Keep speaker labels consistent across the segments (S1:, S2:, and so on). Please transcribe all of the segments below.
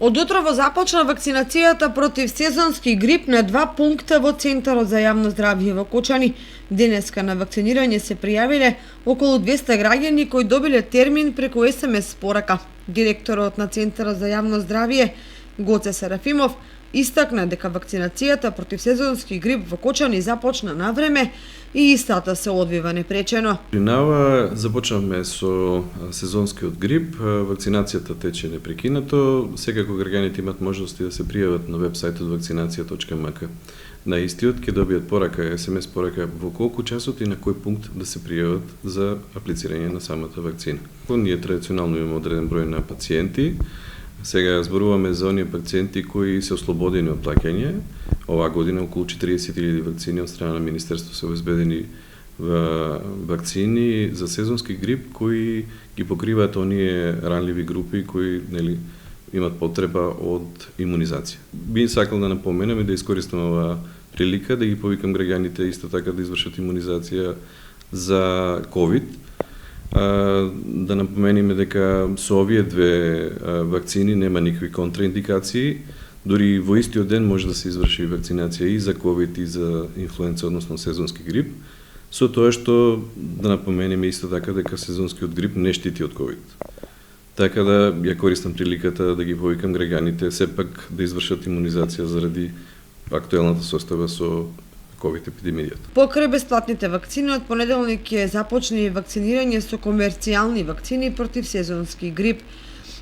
S1: Од утрово започна вакцинацијата против сезонски грип на 2 пункта во Центарот за јавно здравје во Кочани. Денеска на вакцинирање се пријавиле околу 200 граѓани кои добиле термин преку СМС порака. Директорот на Центарот за јавно здравје Гоце Серафимов истакна дека вакцинацијата против сезонски грип во Кочани започна на време и истата се одвива непречено.
S2: Принава започнавме со сезонскиот грип, вакцинацијата тече непрекинато, секако граѓаните имат можности да се пријават на вебсајтот vakcinacija.mk. На истиот ќе добијат порака, СМС порака во колку часот и на кој пункт да се пријават за аплицирање на самата вакцина. Ние традиционално имаме одреден број на пациенти. Сега зборуваме за оние пациенти кои се ослободени од плаќање. Оваа година околу 40.000 вакцини од страна на Министерството се обезбедени вакцини за сезонски грип кои ги покриваат оние ранливи групи кои имат потреба од имунизација. Би сакал да напоменам и да искористам оваа прилика да ги повикам граѓаните исто така да извршат имунизација за COVID. Да напомениме дека со овие две вакцини нема никакви контраиндикации, дури во истиот ден може да се изврши вакцинација и за COVID и за инфлуенца, односно сезонски грип, со тоа што да напомениме исто така дека сезонскиот грип не штити од COVID. Така да ја користам приликата да ги повикам граѓаните сепак да извршат имунизација заради актуелната состојба со COVID епидемијата.
S1: Покрај бесплатните вакцини, од понеделник ќе започне и вакцинирање со комерцијални вакцини против сезонски грип.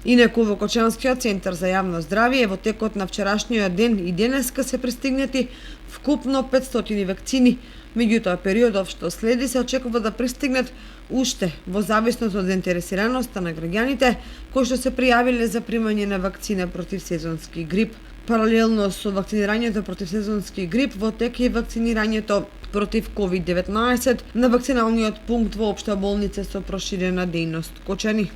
S1: Инаку во Кочанскиот центар за јавно здравје во текот на вчерашниот ден и денеска се пристигнати вкупно 500 вакцини. Меѓутоа, периодов што следи се очекува да пристигнат уште во зависност од заинтересираноста на граѓаните кои што се пријавиле за примање на вакцина против сезонски грип. Паралелно со вакцинирањето против сезонски грип, во тек е вакцинирањето против COVID-19 на вакциналниот пункт во Општа болница со проширена дејност Кочани.